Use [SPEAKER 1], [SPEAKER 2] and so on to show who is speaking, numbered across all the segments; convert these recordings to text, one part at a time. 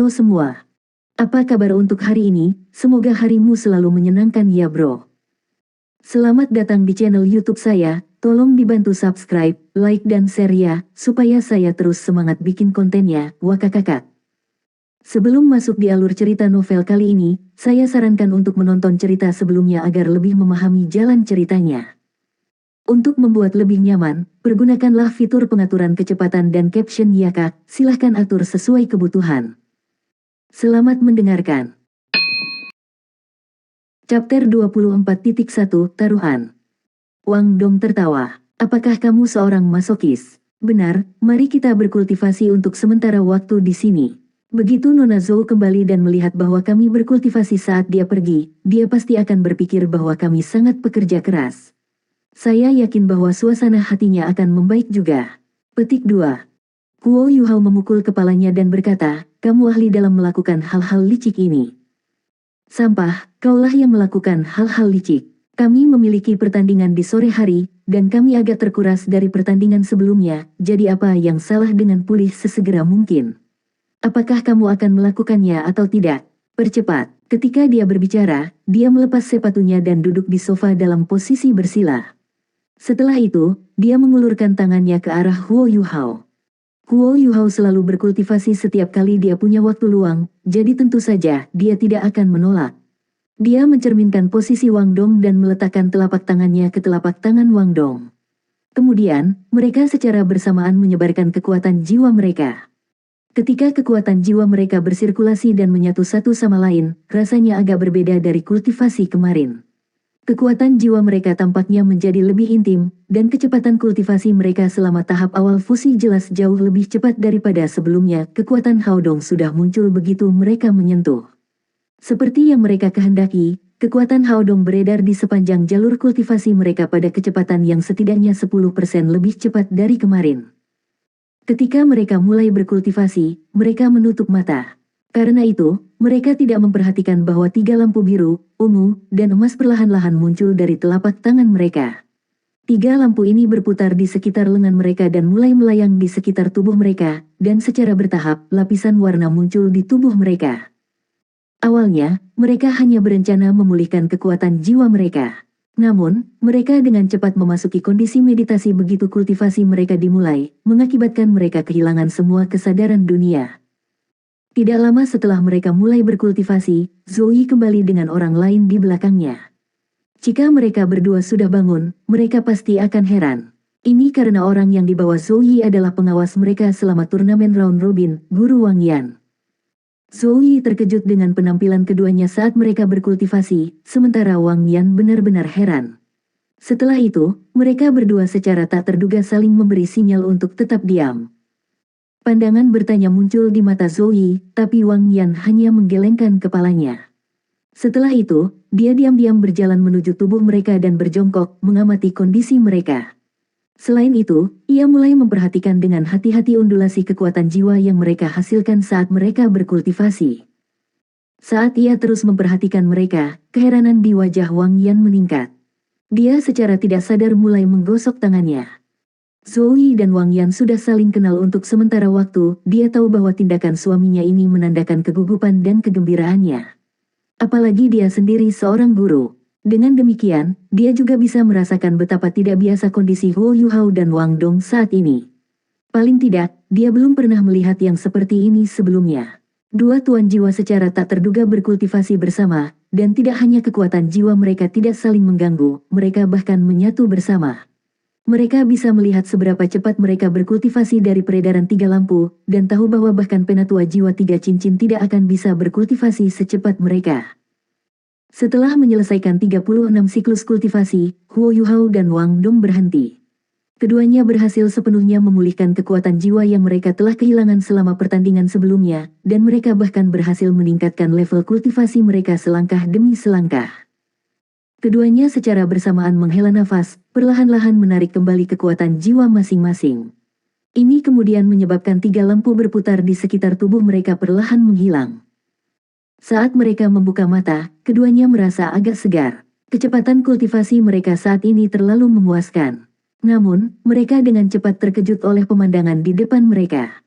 [SPEAKER 1] Halo semua. Apa kabar untuk hari ini? Semoga harimu selalu menyenangkan ya bro. Selamat datang di channel YouTube saya. Tolong dibantu subscribe, like dan share ya, supaya saya terus semangat bikin kontennya. Wakakakak. Sebelum masuk di alur cerita novel kali ini, saya sarankan untuk menonton cerita sebelumnya agar lebih memahami jalan ceritanya. Untuk membuat lebih nyaman, pergunakanlah fitur pengaturan kecepatan dan caption ya kak, silahkan atur sesuai kebutuhan. Selamat mendengarkan. Chapter 24.1 Taruhan. Wang Dong tertawa. Apakah kamu seorang masokis? Benar, mari kita berkultivasi untuk sementara waktu di sini. Begitu Nona Zhou kembali dan melihat bahwa kami berkultivasi saat dia pergi, dia pasti akan berpikir bahwa kami sangat pekerja keras. Saya yakin bahwa suasana hatinya akan membaik juga. Petik 2. Kuo Yuhao memukul kepalanya dan berkata, kamu ahli dalam melakukan hal-hal licik ini. Sampah, kaulah yang melakukan hal-hal licik. Kami memiliki pertandingan di sore hari, dan kami agak terkuras dari pertandingan sebelumnya, jadi apa yang salah dengan pulih sesegera mungkin? Apakah kamu akan melakukannya atau tidak? Percepat. Ketika dia berbicara, dia melepas sepatunya dan duduk di sofa dalam posisi bersila. Setelah itu, dia mengulurkan tangannya ke arah Kuo Yuhao. Kuo Yuhao selalu berkultivasi setiap kali dia punya waktu luang, jadi tentu saja dia tidak akan menolak. Dia mencerminkan posisi Wang Dong dan meletakkan telapak tangannya ke telapak tangan Wang Dong. Kemudian, mereka secara bersamaan menyebarkan kekuatan jiwa mereka. Ketika kekuatan jiwa mereka bersirkulasi dan menyatu satu sama lain, rasanya agak berbeda dari kultivasi kemarin. Kekuatan jiwa mereka tampaknya menjadi lebih intim, dan kecepatan kultivasi mereka selama tahap awal fusi jelas jauh lebih cepat daripada sebelumnya. Kekuatan Haodong sudah muncul begitu mereka menyentuh. Seperti yang mereka kehendaki, kekuatan Haodong beredar di sepanjang jalur kultivasi mereka pada kecepatan yang setidaknya 10% lebih cepat dari kemarin. Ketika mereka mulai berkultivasi, mereka menutup mata. Karena itu, mereka tidak memperhatikan bahwa 3 lampu biru, ungu, dan emas perlahan-lahan muncul dari telapak tangan mereka. 3 lampu ini berputar di sekitar lengan mereka dan mulai melayang di sekitar tubuh mereka, dan secara bertahap, lapisan warna muncul di tubuh mereka. Awalnya, mereka hanya berencana memulihkan kekuatan jiwa mereka. Namun, mereka dengan cepat memasuki kondisi meditasi begitu kultivasi mereka dimulai, mengakibatkan mereka kehilangan semua kesadaran dunia. Tidak lama setelah mereka mulai berkultivasi, Zoe kembali dengan orang lain di belakangnya. Jika mereka berdua sudah bangun, mereka pasti akan heran. Ini karena orang yang dibawa Zoe adalah pengawas mereka selama turnamen round robin, Guru Wang Yan. Zoe terkejut dengan penampilan keduanya saat mereka berkultivasi, sementara Wang Yan benar-benar heran. Setelah itu, mereka berdua secara tak terduga saling memberi sinyal untuk tetap diam. Pandangan bertanya muncul di mata Zoe, tapi Wang Yan hanya menggelengkan kepalanya. Setelah itu, dia diam-diam berjalan menuju tubuh mereka dan berjongkok, mengamati kondisi mereka. Selain itu, ia mulai memperhatikan dengan hati-hati undulasi kekuatan jiwa yang mereka hasilkan saat mereka berkultivasi. Saat ia terus memperhatikan mereka, keheranan di wajah Wang Yan meningkat. Dia secara tidak sadar mulai menggosok tangannya. Zoe dan Wang Yan sudah saling kenal untuk sementara waktu, dia tahu bahwa tindakan suaminya ini menandakan kegugupan dan kegembiraannya. Apalagi dia sendiri seorang guru. Dengan demikian, dia juga bisa merasakan betapa tidak biasa kondisi Kuo Yuhao dan Wang Dong saat ini. Paling tidak, dia belum pernah melihat yang seperti ini sebelumnya. Dua tuan jiwa secara tak terduga berkultivasi bersama, dan tidak hanya kekuatan jiwa mereka tidak saling mengganggu, mereka bahkan menyatu bersama. Mereka bisa melihat seberapa cepat mereka berkultivasi dari peredaran 3 lampu, dan tahu bahwa bahkan penatua jiwa 3 cincin tidak akan bisa berkultivasi secepat mereka. Setelah menyelesaikan 36 siklus kultivasi, Kuo Yuhao dan Wang Dong berhenti. Keduanya berhasil sepenuhnya memulihkan kekuatan jiwa yang mereka telah kehilangan selama pertandingan sebelumnya, dan mereka bahkan berhasil meningkatkan level kultivasi mereka selangkah demi selangkah. Keduanya secara bersamaan menghela nafas, perlahan-lahan menarik kembali kekuatan jiwa masing-masing. Ini kemudian menyebabkan 3 lampu berputar di sekitar tubuh mereka perlahan menghilang. Saat mereka membuka mata, keduanya merasa agak segar. Kecepatan kultivasi mereka saat ini terlalu memuaskan. Namun, mereka dengan cepat terkejut oleh pemandangan di depan mereka.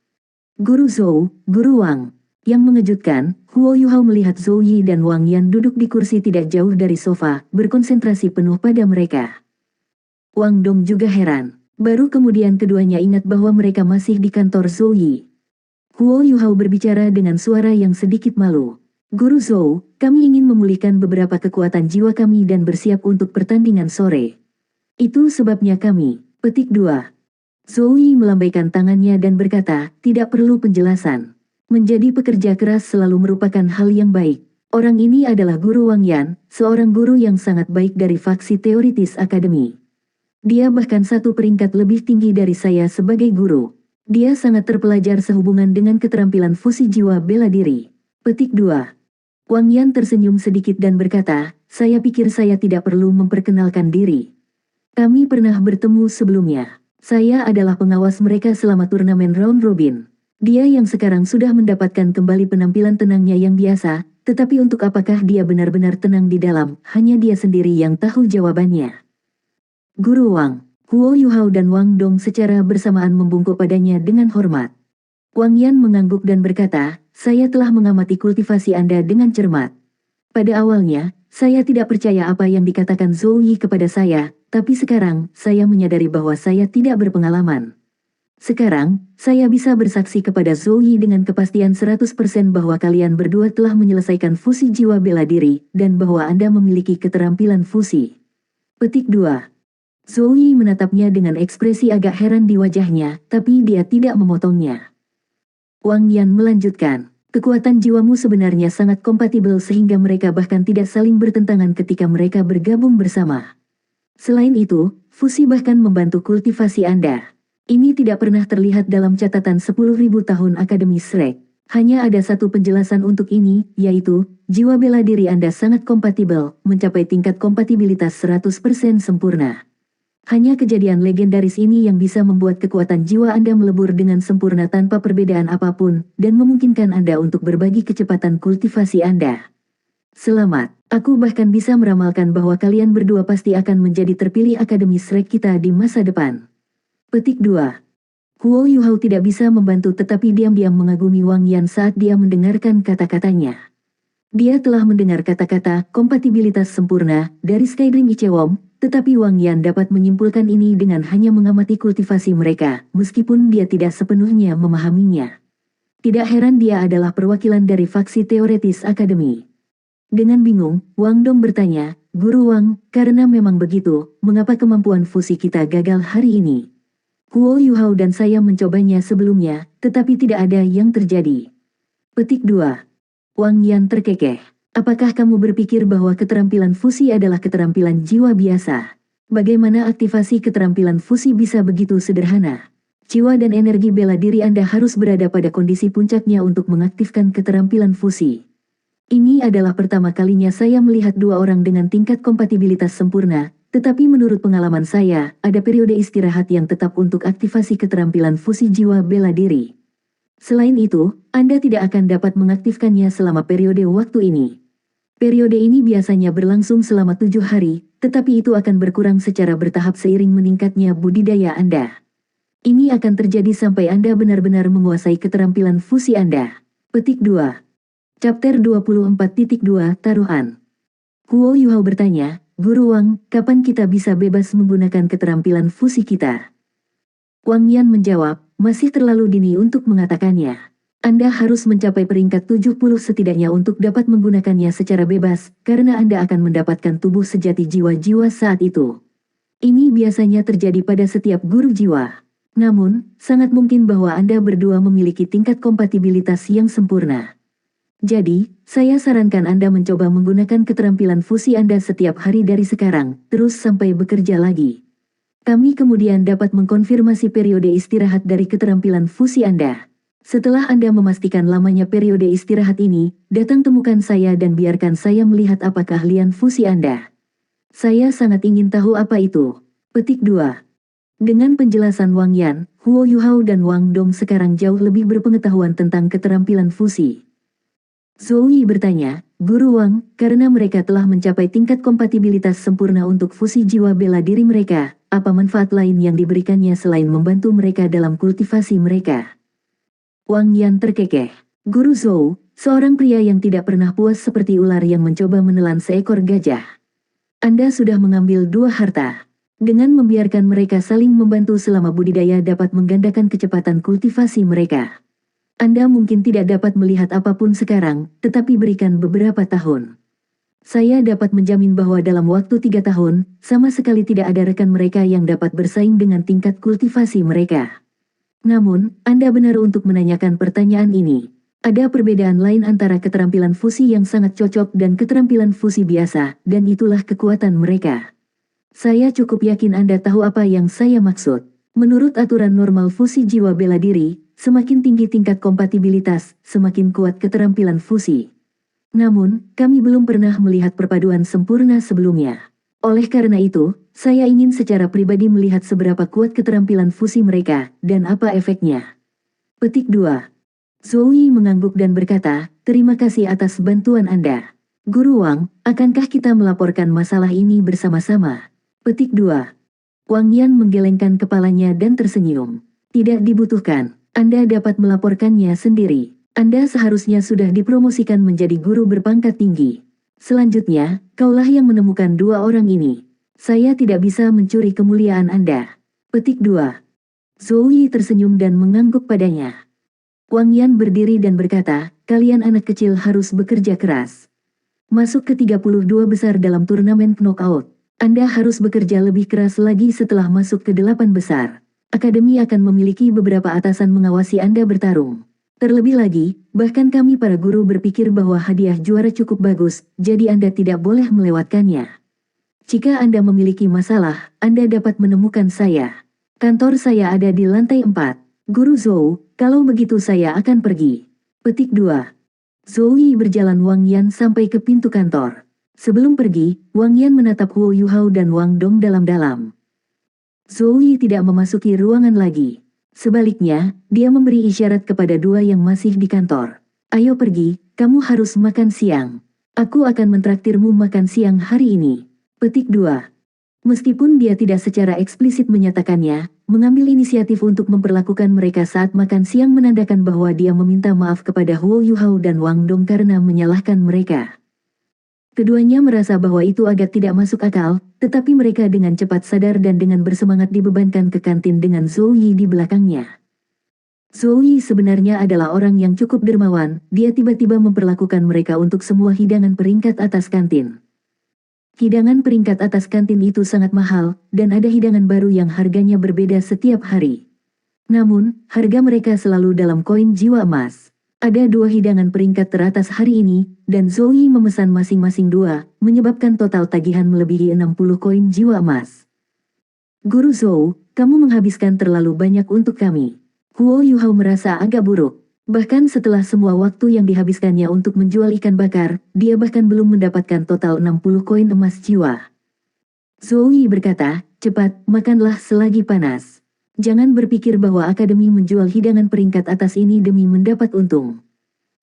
[SPEAKER 1] Guru Zhou, Guru Wang. Yang mengejutkan, Huo Yuhao melihat Zhou Yi dan Wang Yan duduk di kursi tidak jauh dari sofa, berkonsentrasi penuh pada mereka. Wang Dong juga heran. Baru kemudian keduanya ingat bahwa mereka masih di kantor Zhou Yi. Huo Yuhao berbicara dengan suara yang sedikit malu. Guru Zhou, kami ingin memulihkan beberapa kekuatan jiwa kami dan bersiap untuk pertandingan sore. Itu sebabnya kami. Petik 2. Zhou Yi melambaikan tangannya dan berkata, tidak perlu penjelasan. Menjadi pekerja keras selalu merupakan hal yang baik. Orang ini adalah Guru Wang Yan, seorang guru yang sangat baik dari faksi teoritis akademi. Dia bahkan satu peringkat lebih tinggi dari saya sebagai guru. Dia sangat terpelajar sehubungan dengan keterampilan fusi jiwa bela diri. Petik 2. Wang Yan tersenyum sedikit dan berkata, saya pikir saya tidak perlu memperkenalkan diri. Kami pernah bertemu sebelumnya. Saya adalah pengawas mereka selama turnamen round robin. Dia yang sekarang sudah mendapatkan kembali penampilan tenangnya yang biasa, tetapi untuk apakah dia benar-benar tenang di dalam, hanya dia sendiri yang tahu jawabannya. Guru Wang, Huo Yuhao dan Wang Dong secara bersamaan membungkuk padanya dengan hormat. Wang Yan mengangguk dan berkata, saya telah mengamati kultivasi Anda dengan cermat. Pada awalnya, saya tidak percaya apa yang dikatakan Zhou Yi kepada saya, tapi sekarang, saya menyadari bahwa saya tidak berpengalaman. Sekarang, saya bisa bersaksi kepada Zhou Yi dengan kepastian 100% bahwa kalian berdua telah menyelesaikan fusi jiwa bela diri, dan bahwa Anda memiliki keterampilan fusi. Petik 2. Zhou Yi menatapnya dengan ekspresi agak heran di wajahnya, tapi dia tidak memotongnya. Wang Yan melanjutkan. Kekuatan jiwamu sebenarnya sangat kompatibel sehingga mereka bahkan tidak saling bertentangan ketika mereka bergabung bersama. Selain itu, fusi bahkan membantu kultivasi Anda. Ini tidak pernah terlihat dalam catatan 10.000 tahun Akademi Shrek. Hanya ada satu penjelasan untuk ini, yaitu, jiwa bela diri Anda sangat kompatibel, mencapai tingkat kompatibilitas 100% sempurna. Hanya kejadian legendaris ini yang bisa membuat kekuatan jiwa Anda melebur dengan sempurna tanpa perbedaan apapun, dan memungkinkan Anda untuk berbagi kecepatan kultivasi Anda. Selamat, aku bahkan bisa meramalkan bahwa kalian berdua pasti akan menjadi terpilih Akademi Shrek kita di masa depan. Petik 2. Huo Yuhao tidak bisa membantu tetapi diam-diam mengagumi Wang Yan saat dia mendengarkan kata-katanya. Dia telah mendengar kata-kata kompatibilitas sempurna dari Skydream Ichewom, tetapi Wang Yan dapat menyimpulkan ini dengan hanya mengamati kultivasi mereka, meskipun dia tidak sepenuhnya memahaminya. Tidak heran dia adalah perwakilan dari faksi teoritis akademi. Dengan bingung, Wang Dong bertanya, Guru Wang, karena memang begitu, mengapa kemampuan fusi kita gagal hari ini? Huo Yuhao dan saya mencobanya sebelumnya, tetapi tidak ada yang terjadi. Petik 2. Wang Yan terkekeh. Apakah kamu berpikir bahwa keterampilan fusi adalah keterampilan jiwa biasa? Bagaimana aktivasi keterampilan fusi bisa begitu sederhana? Jiwa dan energi bela diri Anda harus berada pada kondisi puncaknya untuk mengaktifkan keterampilan fusi. Ini adalah pertama kalinya saya melihat dua orang dengan tingkat kompatibilitas sempurna, tetapi menurut pengalaman saya, ada periode istirahat yang tetap untuk aktivasi keterampilan fusi jiwa bela diri. Selain itu, Anda tidak akan dapat mengaktifkannya selama periode waktu ini. Periode ini biasanya berlangsung selama 7 hari, tetapi itu akan berkurang secara bertahap seiring meningkatnya budidaya Anda. Ini akan terjadi sampai Anda benar-benar menguasai keterampilan fusi Anda. Petik 2. Chapter 24.2 Taruhan. Huo Yuhao bertanya, Guru Wang, kapan kita bisa bebas menggunakan keterampilan fusi kita? Wang Yan menjawab, masih terlalu dini untuk mengatakannya. Anda harus mencapai peringkat 70 setidaknya untuk dapat menggunakannya secara bebas, karena Anda akan mendapatkan tubuh sejati jiwa-jiwa saat itu. Ini biasanya terjadi pada setiap guru jiwa. Namun, sangat mungkin bahwa Anda berdua memiliki tingkat kompatibilitas yang sempurna. Jadi, saya sarankan Anda mencoba menggunakan keterampilan fusi Anda setiap hari dari sekarang, terus sampai bekerja lagi. Kami kemudian dapat mengkonfirmasi periode istirahat dari keterampilan fusi Anda. Setelah Anda memastikan lamanya periode istirahat ini, datang temukan saya dan biarkan saya melihat apa keahlian fusi Anda. Saya sangat ingin tahu apa itu. Petik 2. Dengan penjelasan Wang Yan, Huo Yuhao dan Wang Dong sekarang jauh lebih berpengetahuan tentang keterampilan fusi. Zhou Yi bertanya, Guru Wang, karena mereka telah mencapai tingkat kompatibilitas sempurna untuk fusi jiwa bela diri mereka, apa manfaat lain yang diberikannya selain membantu mereka dalam kultivasi mereka? Wang Yan terkekeh. Guru Zhou, seorang pria yang tidak pernah puas seperti ular yang mencoba menelan seekor gajah. Anda sudah mengambil dua harta. Dengan membiarkan mereka saling membantu selama budidaya dapat menggandakan kecepatan kultivasi mereka. Anda mungkin tidak dapat melihat apapun sekarang, tetapi berikan beberapa tahun. Saya dapat menjamin bahwa dalam waktu 3 tahun, sama sekali tidak ada rekan mereka yang dapat bersaing dengan tingkat kultivasi mereka. Namun, Anda benar untuk menanyakan pertanyaan ini. Ada perbedaan lain antara keterampilan fusi yang sangat cocok dan keterampilan fusi biasa, dan itulah kekuatan mereka. Saya cukup yakin Anda tahu apa yang saya maksud. Menurut aturan normal fusi jiwa bela diri, semakin tinggi tingkat kompatibilitas, semakin kuat keterampilan fusi. Namun, kami belum pernah melihat perpaduan sempurna sebelumnya. Oleh karena itu, saya ingin secara pribadi melihat seberapa kuat keterampilan fusi mereka, dan apa efeknya. Petik 2. Zoe mengangguk dan berkata, terima kasih atas bantuan Anda. Guru Wang, akankah kita melaporkan masalah ini bersama-sama? Petik 2. Wang Yan menggelengkan kepalanya dan tersenyum. Tidak dibutuhkan, Anda dapat melaporkannya sendiri. Anda seharusnya sudah dipromosikan menjadi guru berpangkat tinggi. Selanjutnya, kaulah yang menemukan dua orang ini. Saya tidak bisa mencuri kemuliaan Anda. Petik 2. Zoe tersenyum dan mengangguk padanya. Wang Yan berdiri dan berkata, kalian anak kecil harus bekerja keras. Masuk ke 32 besar dalam turnamen knockout. Anda harus bekerja lebih keras lagi setelah masuk ke 8 besar. Akademi akan memiliki beberapa atasan mengawasi Anda bertarung. Terlebih lagi, bahkan kami para guru berpikir bahwa hadiah juara cukup bagus, jadi Anda tidak boleh melewatkannya. Jika Anda memiliki masalah, Anda dapat menemukan saya. Kantor saya ada di lantai 4. Guru Zhou, kalau begitu saya akan pergi. Petik 2. Zoe berjalan Wang Yan sampai ke pintu kantor. Sebelum pergi, Wang Yan menatap Huo Yuhao dan Wang Dong dalam-dalam. Zoe tidak memasuki ruangan lagi. Sebaliknya, dia memberi isyarat kepada dua yang masih di kantor. Ayo pergi, kamu harus makan siang. Aku akan mentraktirmu makan siang hari ini. Petik 2. Meskipun dia tidak secara eksplisit menyatakannya, mengambil inisiatif untuk memperlakukan mereka saat makan siang menandakan bahwa dia meminta maaf kepada Huo Yuhao dan Wang Dong karena menyalahkan mereka. Keduanya merasa bahwa itu agak tidak masuk akal, tetapi mereka dengan cepat sadar dan dengan bersemangat dibebankan ke kantin dengan Zoe di belakangnya. Zoe sebenarnya adalah orang yang cukup dermawan, dia tiba-tiba memperlakukan mereka untuk semua hidangan peringkat atas kantin. Hidangan peringkat atas kantin itu sangat mahal, dan ada hidangan baru yang harganya berbeda setiap hari. Namun, harga mereka selalu dalam koin jiwa emas. Ada dua hidangan peringkat teratas hari ini, dan Zoe memesan masing-masing dua, menyebabkan total tagihan melebihi 60 koin jiwa emas. Guru Zhou, kamu menghabiskan terlalu banyak untuk kami. Huo Yuhao merasa agak buruk. Bahkan setelah semua waktu yang dihabiskannya untuk menjual ikan bakar, dia bahkan belum mendapatkan total 60 koin emas jiwa. Zoe berkata, cepat, makanlah selagi panas. Jangan berpikir bahwa akademi menjual hidangan peringkat atas ini demi mendapat untung.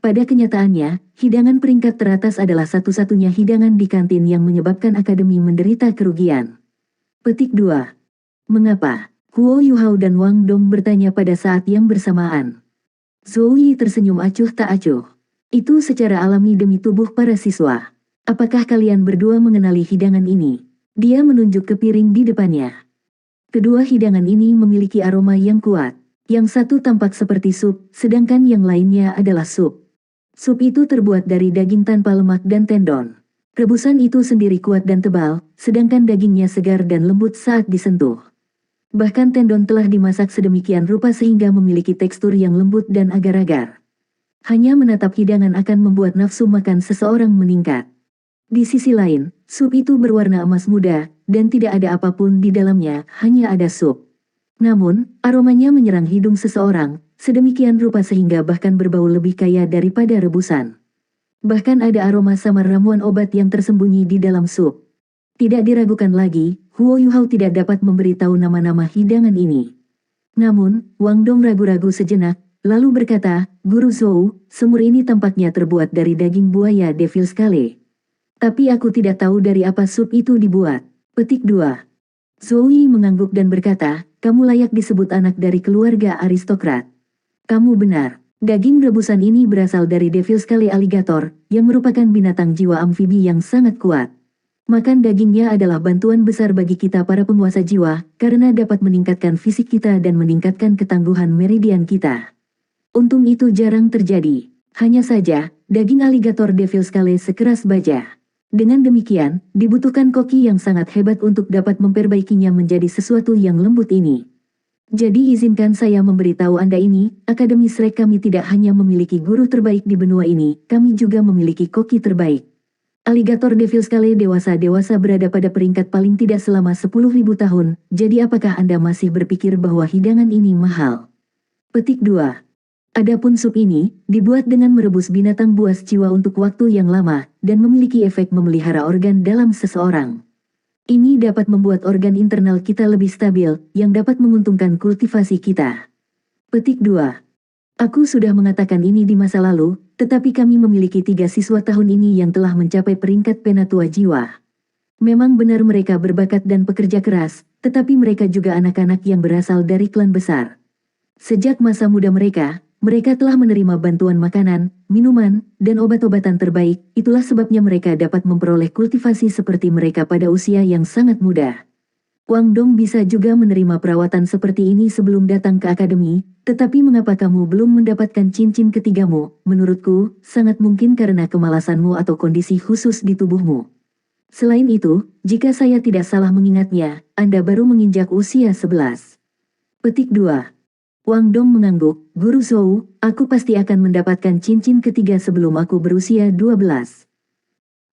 [SPEAKER 1] Pada kenyataannya, hidangan peringkat teratas adalah satu-satunya hidangan di kantin yang menyebabkan akademi menderita kerugian. Petik 2. Mengapa? Huo Yuhao dan Wang Dong bertanya pada saat yang bersamaan. Zoe tersenyum acuh tak acuh. Itu secara alami demi tubuh para siswa. Apakah kalian berdua mengenali hidangan ini? Dia menunjuk ke piring di depannya. Kedua hidangan ini memiliki aroma yang kuat. Yang satu tampak seperti sup, sedangkan yang lainnya adalah sup. Sup itu terbuat dari daging tanpa lemak dan tendon. Rebusan itu sendiri kuat dan tebal, sedangkan dagingnya segar dan lembut saat disentuh. Bahkan tendon telah dimasak sedemikian rupa sehingga memiliki tekstur yang lembut dan agar-agar. Hanya menatap hidangan akan membuat nafsu makan seseorang meningkat. Di sisi lain, sup itu berwarna emas muda, dan tidak ada apapun di dalamnya, hanya ada sup. Namun, aromanya menyerang hidung seseorang, sedemikian rupa sehingga bahkan berbau lebih kaya daripada rebusan. Bahkan ada aroma samar ramuan obat yang tersembunyi di dalam sup. Tidak diragukan lagi, Huo Yuhao tidak dapat memberitahu nama-nama hidangan ini. Namun, Wang Dong ragu-ragu sejenak, lalu berkata, Guru Zhou, semur ini tampaknya terbuat dari daging buaya Devil Scale. Tapi aku tidak tahu dari apa sup itu dibuat. Petik 2. Zoe mengangguk dan berkata, kamu layak disebut anak dari keluarga aristokrat. Kamu benar. Daging rebusan ini berasal dari Devil Scale Alligator, yang merupakan binatang jiwa amfibi yang sangat kuat. Makan dagingnya adalah bantuan besar bagi kita para penguasa jiwa, karena dapat meningkatkan fisik kita dan meningkatkan ketangguhan meridian kita. Untung itu jarang terjadi. Hanya saja, daging aligator Devil Scale sekeras baja. Dengan demikian, dibutuhkan koki yang sangat hebat untuk dapat memperbaikinya menjadi sesuatu yang lembut ini. Jadi izinkan saya memberitahu Anda ini, Akademi Shrek kami tidak hanya memiliki guru terbaik di benua ini, kami juga memiliki koki terbaik. Aligator Devil Scale dewasa berada pada peringkat paling tidak selama 10.000 tahun, jadi apakah Anda masih berpikir bahwa hidangan ini mahal? Petik 2. Adapun sup ini, dibuat dengan merebus binatang buas jiwa untuk waktu yang lama, dan memiliki efek memelihara organ dalam seseorang. Ini dapat membuat organ internal kita lebih stabil, yang dapat menguntungkan kultivasi kita. Petik 2. Aku sudah mengatakan ini di masa lalu, tetapi kami memiliki 3 siswa tahun ini yang telah mencapai peringkat penatua jiwa. Memang benar mereka berbakat dan pekerja keras, tetapi mereka juga anak-anak yang berasal dari klan besar. Sejak masa muda mereka telah menerima bantuan makanan, minuman, dan obat-obatan terbaik, itulah sebabnya mereka dapat memperoleh kultivasi seperti mereka pada usia yang sangat muda. Wang Dong bisa juga menerima perawatan seperti ini sebelum datang ke akademi, tetapi mengapa kamu belum mendapatkan cincin ketigamu? Menurutku, sangat mungkin karena kemalasanmu atau kondisi khusus di tubuhmu. Selain itu, jika saya tidak salah mengingatnya, Anda baru menginjak usia 11. Petik 2. Wang Dong mengangguk, Guru Zhou, aku pasti akan mendapatkan cincin ketiga sebelum aku berusia 12.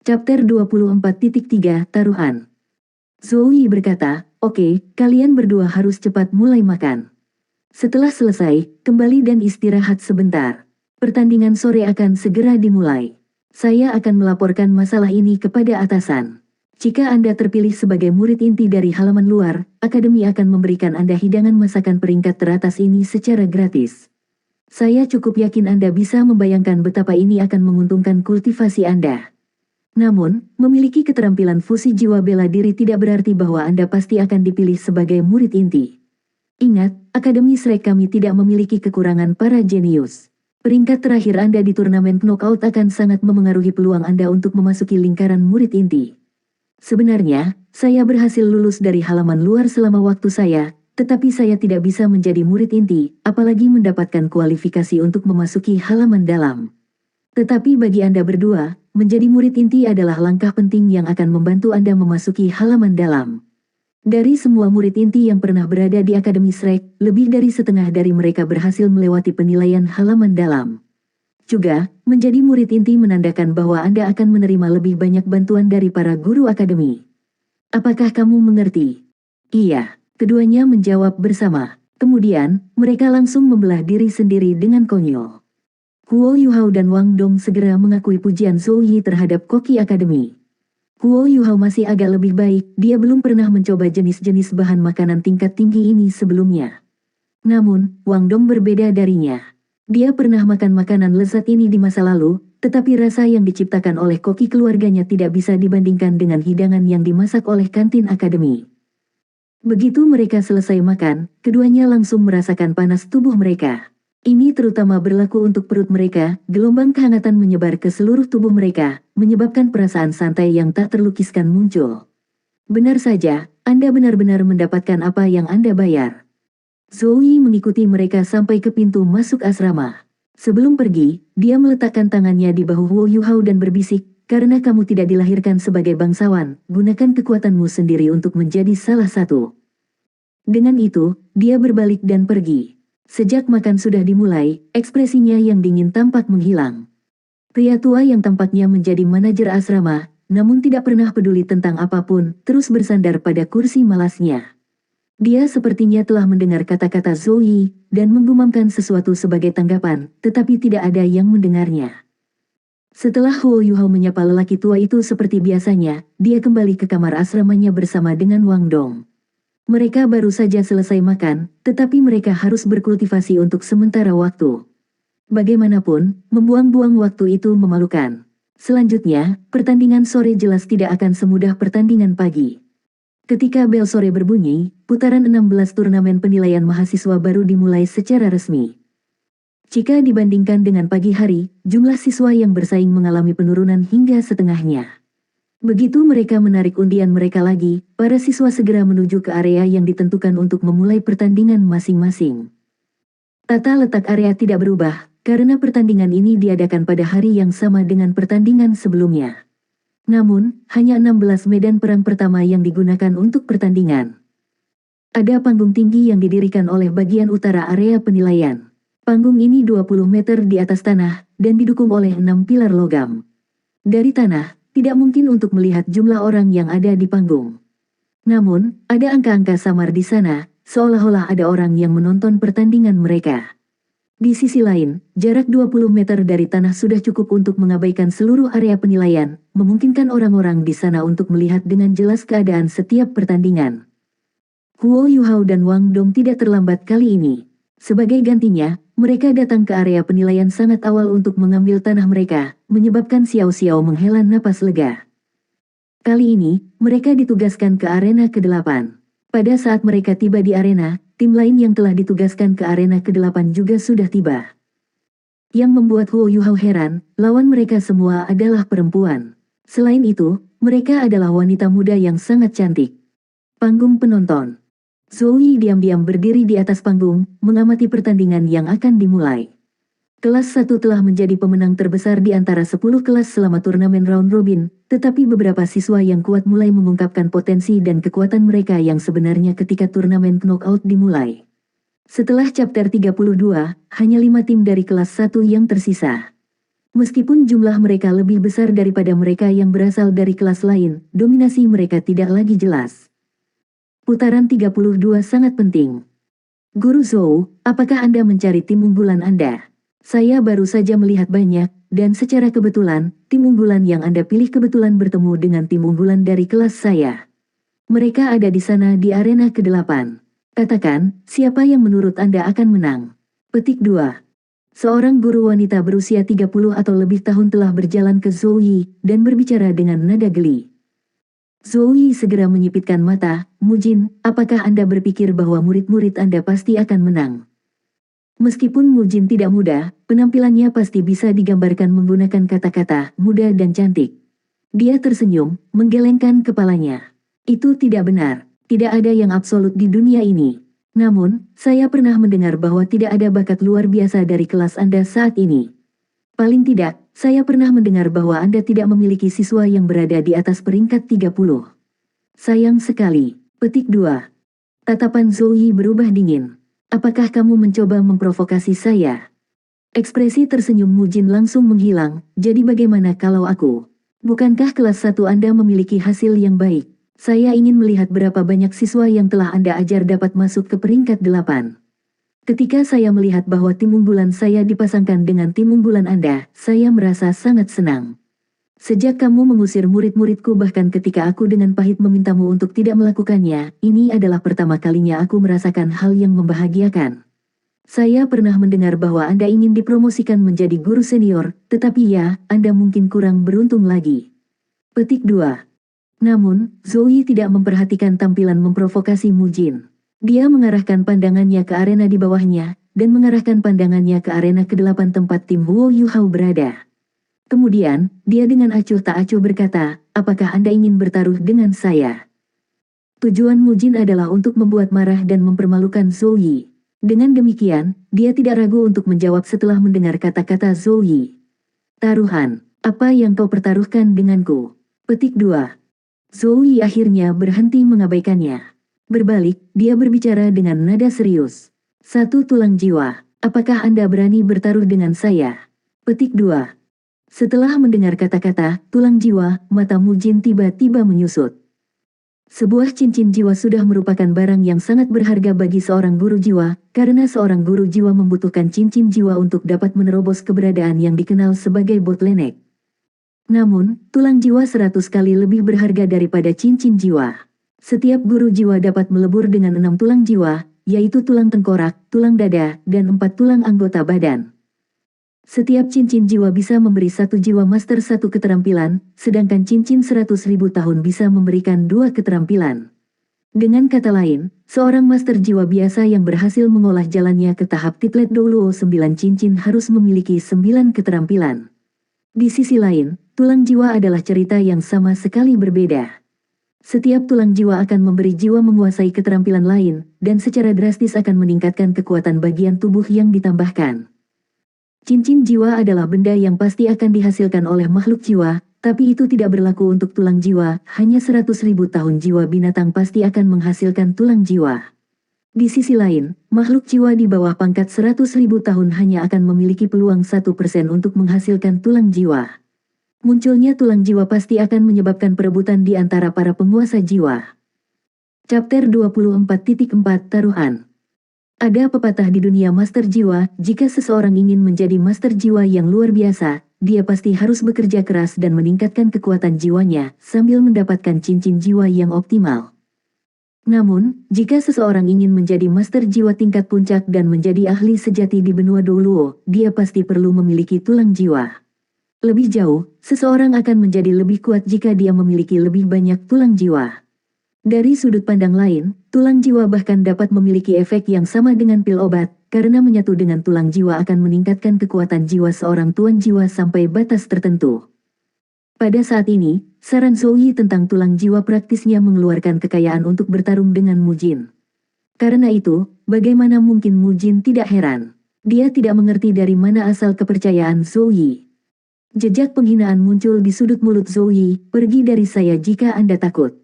[SPEAKER 1] Chapter 24.3 Taruhan. Zhou Yi berkata, oke, kalian berdua harus cepat mulai makan. Setelah selesai, kembali dan istirahat sebentar. Pertandingan sore akan segera dimulai. Saya akan melaporkan masalah ini kepada atasan. Jika Anda terpilih sebagai murid inti dari halaman luar, Akademi akan memberikan Anda hidangan masakan peringkat teratas ini secara gratis. Saya cukup yakin Anda bisa membayangkan betapa ini akan menguntungkan kultivasi Anda. Namun, memiliki keterampilan fusi jiwa bela diri tidak berarti bahwa Anda pasti akan dipilih sebagai murid inti. Ingat, Akademi Shrek kami tidak memiliki kekurangan para jenius. Peringkat terakhir Anda di turnamen knockout akan sangat memengaruhi peluang Anda untuk memasuki lingkaran murid inti. Sebenarnya, saya berhasil lulus dari halaman luar selama waktu saya, tetapi saya tidak bisa menjadi murid inti, apalagi mendapatkan kualifikasi untuk memasuki halaman dalam. Tetapi bagi Anda berdua, menjadi murid inti adalah langkah penting yang akan membantu Anda memasuki halaman dalam. Dari semua murid inti yang pernah berada di Akademi Shrek, lebih dari setengah dari mereka berhasil melewati penilaian halaman dalam. Juga, menjadi murid inti menandakan bahwa Anda akan menerima lebih banyak bantuan dari para guru akademi. Apakah kamu mengerti? Iya, keduanya menjawab bersama. Kemudian, mereka langsung membelah diri sendiri dengan konyol. Huo Yuhao dan Wang Dong segera mengakui pujian Zhou Yi terhadap koki akademi. Huo Yuhao masih agak lebih baik, dia belum pernah mencoba jenis-jenis bahan makanan tingkat tinggi ini sebelumnya. Namun, Wang Dong berbeda darinya. Dia pernah makan makanan lezat ini di masa lalu, tetapi rasa yang diciptakan oleh koki keluarganya tidak bisa dibandingkan dengan hidangan yang dimasak oleh kantin akademi. Begitu mereka selesai makan, keduanya langsung merasakan panas tubuh mereka. Ini terutama berlaku untuk perut mereka, gelombang kehangatan menyebar ke seluruh tubuh mereka, menyebabkan perasaan santai yang tak terlukiskan muncul. Benar saja, Anda benar-benar mendapatkan apa yang Anda bayar. Zhou Yi mengikuti mereka sampai ke pintu masuk asrama. Sebelum pergi, dia meletakkan tangannya di bahu Huo Yuhao dan berbisik, karena kamu tidak dilahirkan sebagai bangsawan, gunakan kekuatanmu sendiri untuk menjadi salah satu. Dengan itu, dia berbalik dan pergi. Sejak makan sudah dimulai, ekspresinya yang dingin tampak menghilang. Pria tua yang tampaknya menjadi manajer asrama, namun tidak pernah peduli tentang apapun, terus bersandar pada kursi malasnya. Dia sepertinya telah mendengar kata-kata Zhou Yi, dan menggumamkan sesuatu sebagai tanggapan, tetapi tidak ada yang mendengarnya. Setelah Huo Yuhao menyapa lelaki tua itu seperti biasanya, dia kembali ke kamar asramanya bersama dengan Wang Dong. Mereka baru saja selesai makan, tetapi mereka harus berkultivasi untuk sementara waktu. Bagaimanapun, membuang-buang waktu itu memalukan. Selanjutnya, pertandingan sore jelas tidak akan semudah pertandingan pagi. Ketika bel sore berbunyi, putaran 16 turnamen penilaian mahasiswa baru dimulai secara resmi. Jika dibandingkan dengan pagi hari, jumlah siswa yang bersaing mengalami penurunan hingga setengahnya. Begitu mereka menarik undian mereka lagi, para siswa segera menuju ke area yang ditentukan untuk memulai pertandingan masing-masing. Tata letak area tidak berubah, karena pertandingan ini diadakan pada hari yang sama dengan pertandingan sebelumnya. Namun, hanya 16 medan perang pertama yang digunakan untuk pertandingan. Ada panggung tinggi yang didirikan oleh bagian utara area penilaian. Panggung ini 20 meter di atas tanah, dan didukung oleh 6 pilar logam. Dari tanah, tidak mungkin untuk melihat jumlah orang yang ada di panggung. Namun, ada angka-angka samar di sana, seolah-olah ada orang yang menonton pertandingan mereka. Di sisi lain, jarak 20 meter dari tanah sudah cukup untuk mengabaikan seluruh area penilaian, memungkinkan orang-orang di sana untuk melihat dengan jelas keadaan setiap pertandingan. Huo Yuhao dan Wang Dong tidak terlambat kali ini. Sebagai gantinya, mereka datang ke area penilaian sangat awal untuk mengambil tanah mereka, menyebabkan Xiao Xiao menghela napas lega. Kali ini, mereka ditugaskan ke arena ke-8. Pada saat mereka tiba di arena, tim lain yang telah ditugaskan ke arena ke-8 juga sudah tiba. Yang membuat Huo Yuhao heran, lawan mereka semua adalah perempuan. Selain itu, mereka adalah wanita muda yang sangat cantik. Panggung penonton. Zoe diam-diam berdiri di atas panggung, mengamati pertandingan yang akan dimulai. Kelas 1 telah menjadi pemenang terbesar di antara 10 kelas selama turnamen round robin, tetapi beberapa siswa yang kuat mulai mengungkapkan potensi dan kekuatan mereka yang sebenarnya ketika turnamen knockout dimulai. Setelah chapter 32, hanya 5 tim dari kelas 1 yang tersisa. Meskipun jumlah mereka lebih besar daripada mereka yang berasal dari kelas lain, dominasi mereka tidak lagi jelas. Putaran 32 sangat penting. Guru Zhou, apakah Anda mencari tim unggulan Anda? Saya baru saja melihat banyak, dan secara kebetulan, tim unggulan yang Anda pilih kebetulan bertemu dengan tim unggulan dari kelas saya. Mereka ada di sana di arena ke-8. Katakan, siapa yang menurut Anda akan menang? Petik 2. Seorang guru wanita berusia 30 atau lebih tahun telah berjalan ke Zoe, dan berbicara dengan nada geli. Zoe segera menyipitkan mata, Mujin, apakah Anda berpikir bahwa murid-murid Anda pasti akan menang? Meskipun Mujin tidak muda, penampilannya pasti bisa digambarkan menggunakan kata-kata muda dan cantik. Dia tersenyum, menggelengkan kepalanya. Itu tidak benar, tidak ada yang absolut di dunia ini. Namun, saya pernah mendengar bahwa tidak ada bakat luar biasa dari kelas Anda saat ini. Paling tidak, saya pernah mendengar bahwa Anda tidak memiliki siswa yang berada di atas peringkat 30. Sayang sekali. Petik 2. Tatapan Zoe berubah dingin. Apakah kamu mencoba memprovokasi saya? Ekspresi tersenyum Mujin langsung menghilang, jadi bagaimana kalau aku? Bukankah kelas 1 Anda memiliki hasil yang baik? Saya ingin melihat berapa banyak siswa yang telah Anda ajar dapat masuk ke peringkat 8. Ketika saya melihat bahwa tim unggulan saya dipasangkan dengan tim unggulan Anda, saya merasa sangat senang. Sejak kamu mengusir murid-muridku bahkan ketika aku dengan pahit memintamu untuk tidak melakukannya, ini adalah pertama kalinya aku merasakan hal yang membahagiakan. Saya pernah mendengar bahwa Anda ingin dipromosikan menjadi guru senior, tetapi ya, Anda mungkin kurang beruntung lagi. Petik 2. Namun, Zoe tidak memperhatikan tampilan memprovokasi Mujin. Dia mengarahkan pandangannya ke arena di bawahnya, dan mengarahkan pandangannya ke arena ke-8 tempat tim Huo Yuhao berada. Kemudian, dia dengan acuh tak acuh berkata, apakah Anda ingin bertaruh dengan saya? Tujuan Mujin adalah untuk membuat marah dan mempermalukan Zoe. Dengan demikian, dia tidak ragu untuk menjawab setelah mendengar kata-kata Zoe. Taruhan, apa yang kau pertaruhkan denganku? Petik 2. Zoe akhirnya berhenti mengabaikannya. Berbalik, dia berbicara dengan nada serius. 1 tulang jiwa, apakah Anda berani bertaruh dengan saya? Petik 2. Setelah mendengar kata-kata, tulang jiwa, mata Mujin tiba-tiba menyusut. Sebuah cincin jiwa sudah merupakan barang yang sangat berharga bagi seorang guru jiwa, karena seorang guru jiwa membutuhkan cincin jiwa untuk dapat menerobos keberadaan yang dikenal sebagai bottleneck. Namun, tulang jiwa 100 kali lebih berharga daripada cincin jiwa. Setiap guru jiwa dapat melebur dengan 6 tulang jiwa, yaitu tulang tengkorak, tulang dada, dan 4 tulang anggota badan. Setiap cincin jiwa bisa memberi 1 jiwa master 1 keterampilan, sedangkan cincin 100.000 tahun bisa memberikan 2 keterampilan. Dengan kata lain, seorang master jiwa biasa yang berhasil mengolah jalannya ke tahap Titlet 29 cincin harus memiliki 9 keterampilan. Di sisi lain, tulang jiwa adalah cerita yang sama sekali berbeda. Setiap tulang jiwa akan memberi jiwa menguasai keterampilan lain, dan secara drastis akan meningkatkan kekuatan bagian tubuh yang ditambahkan. Cincin jiwa adalah benda yang pasti akan dihasilkan oleh makhluk jiwa, tapi itu tidak berlaku untuk tulang jiwa, hanya 100.000 tahun jiwa binatang pasti akan menghasilkan tulang jiwa. Di sisi lain, makhluk jiwa di bawah pangkat 100.000 tahun hanya akan memiliki peluang 1% untuk menghasilkan tulang jiwa. Munculnya tulang jiwa pasti akan menyebabkan perebutan di antara para penguasa jiwa. Chapter 24.4 Taruhan. Ada pepatah di dunia master jiwa, jika seseorang ingin menjadi master jiwa yang luar biasa, dia pasti harus bekerja keras dan meningkatkan kekuatan jiwanya, sambil mendapatkan cincin jiwa yang optimal. Namun, jika seseorang ingin menjadi master jiwa tingkat puncak dan menjadi ahli sejati di benua Douluo, dia pasti perlu memiliki tulang jiwa. Lebih jauh, seseorang akan menjadi lebih kuat jika dia memiliki lebih banyak tulang jiwa. Dari sudut pandang lain, tulang jiwa bahkan dapat memiliki efek yang sama dengan pil obat, karena menyatu dengan tulang jiwa akan meningkatkan kekuatan jiwa seorang tuan jiwa sampai batas tertentu. Pada saat ini, saran Zouyi tentang tulang jiwa praktisnya mengeluarkan kekayaan untuk bertarung dengan Mujin. Karena itu, bagaimana mungkin Mujin tidak heran? Dia tidak mengerti dari mana asal kepercayaan Zouyi. Jejak penghinaan muncul di sudut mulut Zouyi, pergi dari saya jika Anda takut.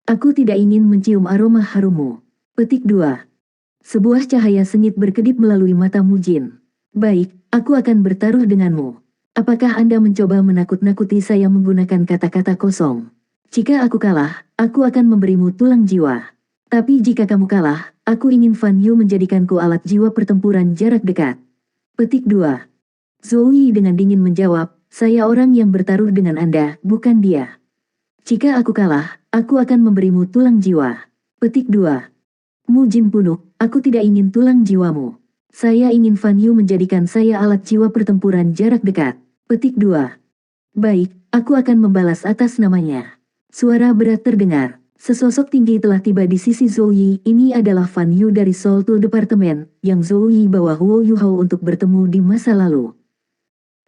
[SPEAKER 1] Aku tidak ingin mencium aroma harummu. Petik 2. Sebuah cahaya sengit berkedip melalui mata Mujin. Baik, aku akan bertaruh denganmu. Apakah Anda mencoba menakut-nakuti saya menggunakan kata-kata kosong? Jika aku kalah, aku akan memberimu tulang jiwa. Tapi jika kamu kalah, aku ingin Fan Yu menjadikanku alat jiwa pertempuran jarak dekat. Petik 2. Zouyi dengan dingin menjawab, saya orang yang bertaruh dengan Anda, bukan dia. Jika aku kalah, aku akan memberimu tulang jiwa. Petik 2. Mujin punuk, aku tidak ingin tulang jiwamu. Saya ingin Fan Yu menjadikan saya alat jiwa pertempuran jarak dekat. Petik 2. Baik, aku akan membalas atas namanya. Suara berat terdengar. Sesosok tinggi telah tiba di sisi Zouyi. Ini adalah Fan Yu dari Soul Tool Department, yang Zouyi bawa Huo Yuhao untuk bertemu di masa lalu.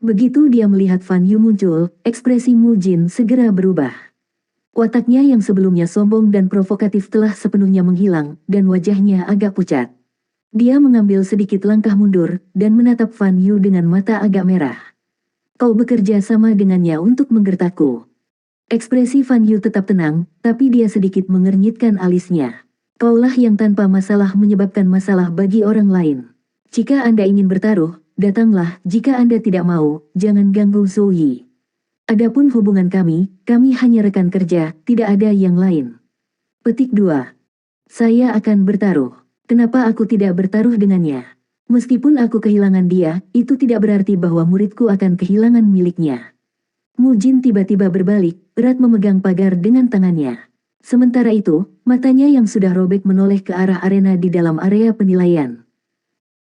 [SPEAKER 1] Begitu dia melihat Fan Yu muncul, ekspresi Mujin segera berubah. Wataknya yang sebelumnya sombong dan provokatif telah sepenuhnya menghilang, dan wajahnya agak pucat. Dia mengambil sedikit langkah mundur, dan menatap Fan Yu dengan mata agak merah. Kau bekerja sama dengannya untuk menggertakku. Ekspresi Fan Yu tetap tenang, tapi dia sedikit mengernyitkan alisnya. Kaulah yang tanpa masalah menyebabkan masalah bagi orang lain. Jika Anda ingin bertaruh, datanglah. Jika Anda tidak mau, jangan ganggu Zouyi. Adapun hubungan kami hanya rekan kerja, tidak ada yang lain. Petik 2. Saya akan bertaruh. Kenapa aku tidak bertaruh dengannya? Meskipun aku kehilangan dia, itu tidak berarti bahwa muridku akan kehilangan miliknya. Mujin tiba-tiba berbalik, erat memegang pagar dengan tangannya. Sementara itu, matanya yang sudah robek menoleh ke arah arena di dalam area penilaian.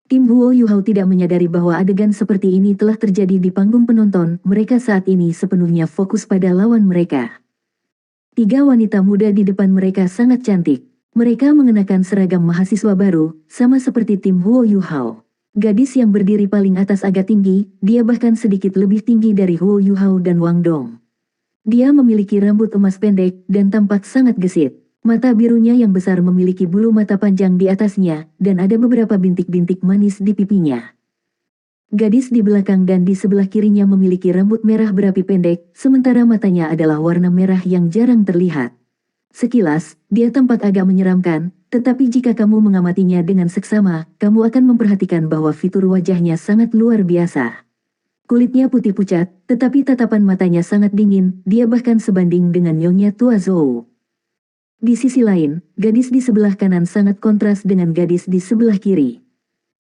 [SPEAKER 1] Tim Huo Yuhao tidak menyadari bahwa adegan seperti ini telah terjadi di panggung penonton, mereka saat ini sepenuhnya fokus pada lawan mereka. 3 wanita muda di depan mereka sangat cantik. Mereka mengenakan seragam mahasiswa baru, sama seperti tim Huo Yuhao. Gadis yang berdiri paling atas agak tinggi, dia bahkan sedikit lebih tinggi dari Huo Yuhao dan Wang Dong. Dia memiliki rambut emas pendek, dan tampak sangat gesit. Mata birunya yang besar memiliki bulu mata panjang di atasnya, dan ada beberapa bintik-bintik manis di pipinya. Gadis di belakang dan di sebelah kirinya memiliki rambut merah berapi pendek, sementara matanya adalah warna merah yang jarang terlihat. Sekilas, dia tampak agak menyeramkan, tetapi jika kamu mengamatinya dengan seksama, kamu akan memperhatikan bahwa fitur wajahnya sangat luar biasa. Kulitnya putih pucat, tetapi tatapan matanya sangat dingin, dia bahkan sebanding dengan Nyonya Tua Zhou. Di sisi lain, gadis di sebelah kanan sangat kontras dengan gadis di sebelah kiri.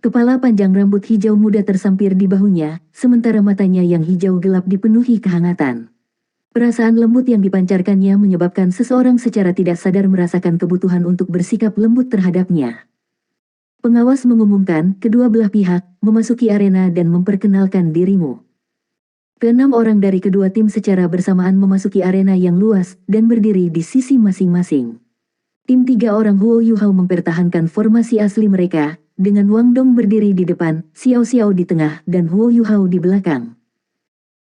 [SPEAKER 1] Kepala panjang rambut hijau muda tersampir di bahunya, sementara matanya yang hijau gelap dipenuhi kehangatan. Perasaan lembut yang dipancarkannya menyebabkan seseorang secara tidak sadar merasakan kebutuhan untuk bersikap lembut terhadapnya. Pengawas mengumumkan, kedua belah pihak, memasuki arena dan memperkenalkan dirimu. Keenam orang dari kedua tim secara bersamaan memasuki arena yang luas, dan berdiri di sisi masing-masing. Tim 3 orang Huo Yuhao mempertahankan formasi asli mereka, dengan Wang Dong berdiri di depan, Xiao Xiao di tengah, dan Huo Yuhao di belakang.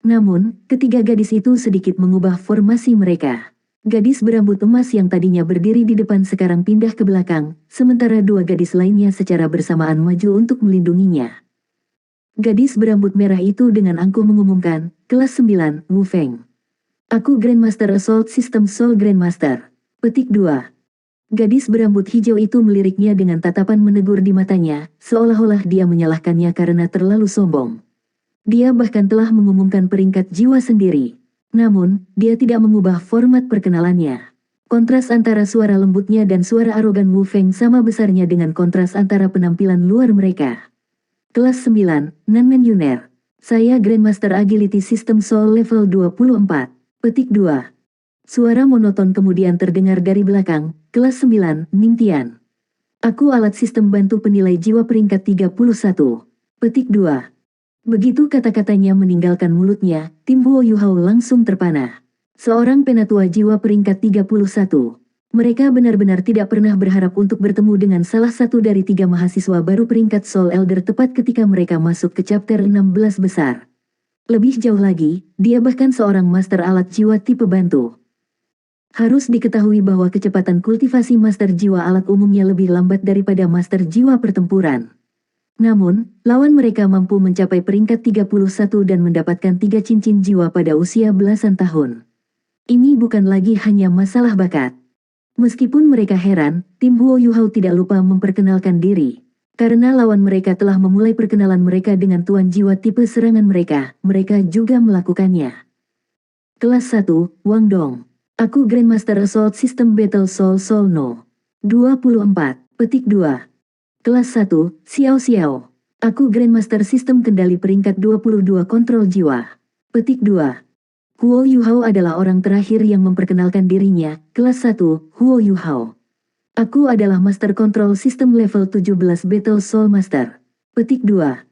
[SPEAKER 1] Namun, ketiga gadis itu sedikit mengubah formasi mereka. Gadis berambut emas yang tadinya berdiri di depan sekarang pindah ke belakang, sementara dua gadis lainnya secara bersamaan maju untuk melindunginya. Gadis berambut merah itu dengan angkuh mengumumkan, kelas 9, Wu Feng. Aku Grandmaster Assault System Soul Grandmaster. Petik 2. Gadis berambut hijau itu meliriknya dengan tatapan menegur di matanya, seolah-olah dia menyalahkannya karena terlalu sombong. Dia bahkan telah mengumumkan peringkat jiwa sendiri. Namun, dia tidak mengubah format perkenalannya. Kontras antara suara lembutnya dan suara arogan Wu Feng sama besarnya dengan kontras antara penampilan luar mereka. Kelas 9, Nanmen Yuner. Saya Grandmaster Agility System Soul Level 24. Petik 2. Suara monoton kemudian terdengar dari belakang, kelas 9, Ningtian. Aku alat sistem bantu penilai jiwa peringkat 31. Petik 2. Begitu kata-katanya meninggalkan mulutnya, tim Huo Yuhao langsung terpana. Seorang penatua jiwa peringkat 31. Mereka benar-benar tidak pernah berharap untuk bertemu dengan salah satu dari 3 mahasiswa baru peringkat Soul Elder tepat ketika mereka masuk ke chapter 16 besar. Lebih jauh lagi, dia bahkan seorang master alat jiwa tipe bantu. Harus diketahui bahwa kecepatan kultivasi master jiwa alat umumnya lebih lambat daripada master jiwa pertempuran. Namun, lawan mereka mampu mencapai peringkat 31 dan mendapatkan 3 cincin jiwa pada usia belasan tahun. Ini bukan lagi hanya masalah bakat. Meskipun mereka heran, tim Huo Yuhao tidak lupa memperkenalkan diri. Karena lawan mereka telah memulai perkenalan mereka dengan tuan jiwa tipe serangan mereka juga melakukannya. Kelas 1, Wang Dong. Aku Grandmaster Assault System Battle Soul Soul No. 24. Petik 2. Kelas 1, Xiao Xiao. Aku Grandmaster Sistem Kendali peringkat 22 Kontrol Jiwa. Petik 2. Huo Yuhao adalah orang terakhir yang memperkenalkan dirinya, kelas 1, Huo Yuhao. Aku adalah Master Control System level 17 Battle Soul Master. Petik 2.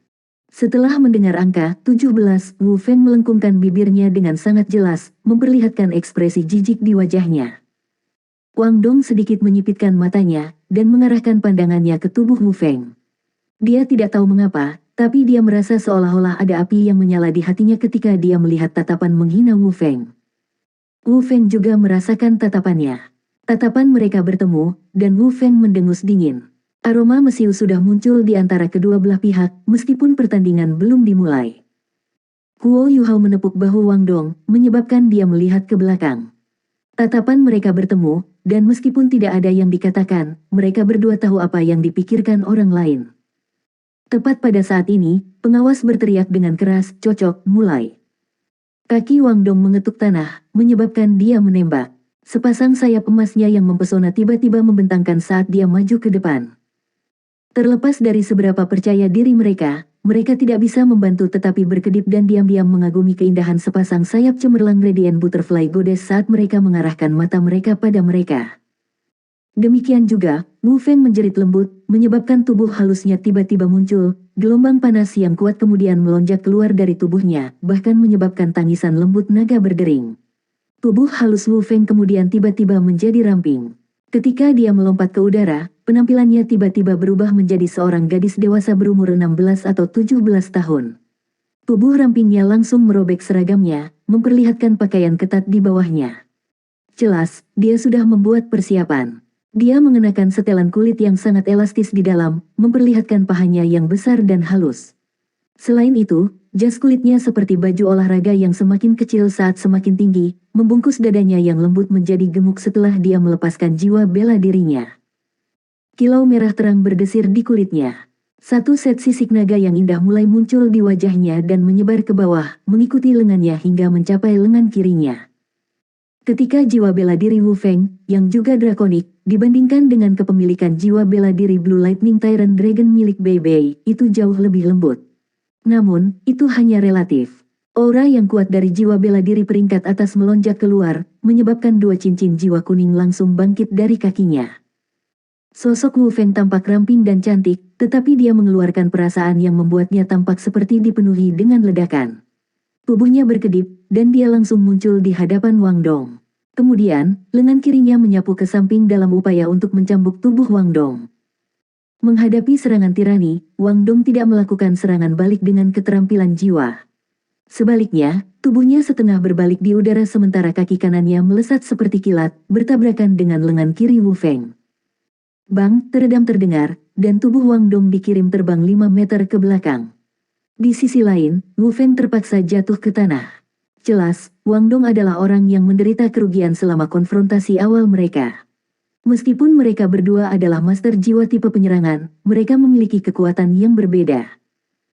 [SPEAKER 1] Setelah mendengar angka 17, Wu Feng melengkungkan bibirnya dengan sangat jelas, memperlihatkan ekspresi jijik di wajahnya. Wang Dong sedikit menyipitkan matanya, dan mengarahkan pandangannya ke tubuh Wu Feng. Dia tidak tahu mengapa, tapi dia merasa seolah-olah ada api yang menyala di hatinya ketika dia melihat tatapan menghina Wu Feng. Wu Feng juga merasakan tatapannya. Tatapan mereka bertemu, dan Wu Feng mendengus dingin. Aroma mesiu sudah muncul di antara kedua belah pihak, meskipun pertandingan belum dimulai. Huo Yuhao menepuk bahu Wang Dong, menyebabkan dia melihat ke belakang. Tatapan mereka bertemu, dan meskipun tidak ada yang dikatakan, mereka berdua tahu apa yang dipikirkan orang lain. Tepat pada saat ini, pengawas berteriak dengan keras, cocok, mulai. Kaki Wang Dong mengetuk tanah, menyebabkan dia menembak. Sepasang sayap emasnya yang mempesona tiba-tiba membentangkan saat dia maju ke depan. Terlepas dari seberapa percaya diri mereka tidak bisa membantu tetapi berkedip dan diam-diam mengagumi keindahan sepasang sayap cemerlang Radiant Butterfly Goddess saat mereka mengarahkan mata mereka pada mereka. Demikian juga, Wu Feng menjerit lembut, menyebabkan tubuh halusnya tiba-tiba muncul, gelombang panas yang kuat kemudian melonjak keluar dari tubuhnya, bahkan menyebabkan tangisan lembut naga berdering. Tubuh halus Wu Feng kemudian tiba-tiba menjadi ramping. Ketika dia melompat ke udara, penampilannya tiba-tiba berubah menjadi seorang gadis dewasa berumur 16 atau 17 tahun. Tubuh rampingnya langsung merobek seragamnya, memperlihatkan pakaian ketat di bawahnya. Jelas, dia sudah membuat persiapan. Dia mengenakan setelan kulit yang sangat elastis di dalam, memperlihatkan pahanya yang besar dan halus. Selain itu, jas kulitnya seperti baju olahraga yang semakin kecil saat semakin tinggi, membungkus dadanya yang lembut menjadi gemuk setelah dia melepaskan jiwa bela dirinya. Kilau merah terang berdesir di kulitnya. Satu set sisik naga yang indah mulai muncul di wajahnya dan menyebar ke bawah, mengikuti lengannya hingga mencapai lengan kirinya. Ketika jiwa bela diri Wu Feng, yang juga drakonik, dibandingkan dengan kepemilikan jiwa bela diri Blue Lightning Tyrant Dragon milik Bei Bei, itu jauh lebih lembut. Namun, itu hanya relatif. Aura yang kuat dari jiwa bela diri peringkat atas melonjak keluar, menyebabkan 2 cincin jiwa kuning langsung bangkit dari kakinya. Sosok Wu Feng tampak ramping dan cantik, tetapi dia mengeluarkan perasaan yang membuatnya tampak seperti dipenuhi dengan ledakan. Tubuhnya berkedip, dan dia langsung muncul di hadapan Wang Dong. Kemudian, lengan kirinya menyapu ke samping dalam upaya untuk mencambuk tubuh Wang Dong. Menghadapi serangan tirani, Wang Dong tidak melakukan serangan balik dengan keterampilan jiwa. Sebaliknya, tubuhnya setengah berbalik di udara sementara kaki kanannya melesat seperti kilat, bertabrakan dengan lengan kiri Wu Feng. Bang, teredam terdengar, dan tubuh Wang Dong dikirim terbang 5 meter ke belakang. Di sisi lain, Wu Feng terpaksa jatuh ke tanah. Jelas, Wang Dong adalah orang yang menderita kerugian selama konfrontasi awal mereka. Meskipun mereka berdua adalah master jiwa tipe penyerangan, mereka memiliki kekuatan yang berbeda.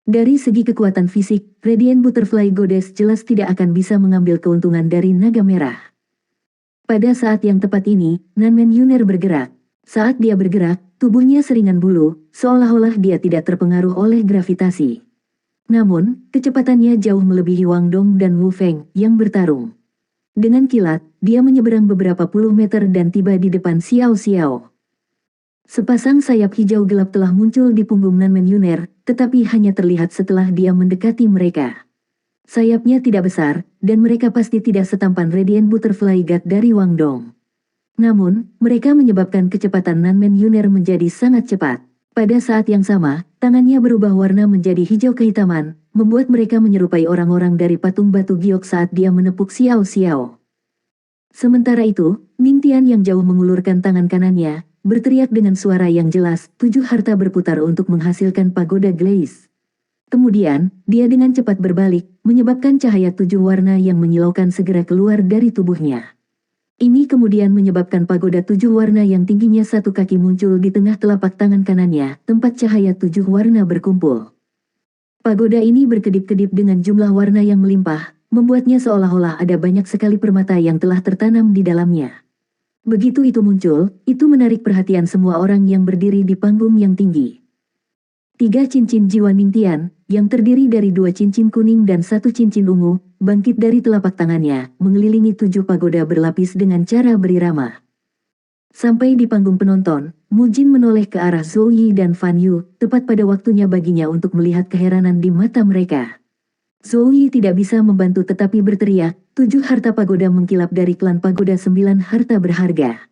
[SPEAKER 1] Dari segi kekuatan fisik, Radiant Butterfly Goddess jelas tidak akan bisa mengambil keuntungan dari naga merah. Pada saat yang tepat ini, Nanmen Yuner bergerak. Saat dia bergerak, tubuhnya seringan bulu, seolah-olah dia tidak terpengaruh oleh gravitasi. Namun, kecepatannya jauh melebihi Wang Dong dan Wu Feng yang bertarung. Dengan kilat, dia menyeberang beberapa puluh meter dan tiba di depan Xiao Xiao. Sepasang sayap hijau gelap telah muncul di punggung Nanmen Yuner, tetapi hanya terlihat setelah dia mendekati mereka. Sayapnya tidak besar, dan mereka pasti tidak setampan Radiant Butterfly God dari Wang Dong. Namun, mereka menyebabkan kecepatan Nanmen Yuner menjadi sangat cepat. Pada saat yang sama, tangannya berubah warna menjadi hijau kehitaman, membuat mereka menyerupai orang-orang dari patung batu giok saat dia menepuk Xiao Xiao. Sementara itu, Ning Tian yang jauh mengulurkan tangan kanannya, berteriak dengan suara yang jelas, 7 harta berputar untuk menghasilkan pagoda Glaze. Kemudian, dia dengan cepat berbalik, menyebabkan cahaya 7 warna yang menyilaukan segera keluar dari tubuhnya. Ini kemudian menyebabkan pagoda 7 warna yang tingginya 1 kaki muncul di tengah telapak tangan kanannya, tempat cahaya 7 warna berkumpul. Pagoda ini berkedip-kedip dengan jumlah warna yang melimpah, membuatnya seolah-olah ada banyak sekali permata yang telah tertanam di dalamnya. Begitu itu muncul, itu menarik perhatian semua orang yang berdiri di panggung yang tinggi. 3 cincin jiwa Ning Tian, yang terdiri dari 2 cincin kuning dan 1 cincin ungu, bangkit dari telapak tangannya, mengelilingi 7 pagoda berlapis dengan cara berirama. Sampai di panggung penonton, Mu Jin menoleh ke arah Zhou Yi dan Fan Yu, tepat pada waktunya baginya untuk melihat keheranan di mata mereka. Zhou Yi tidak bisa membantu tetapi berteriak, 7 harta pagoda mengkilap dari klan pagoda 9 harta berharga.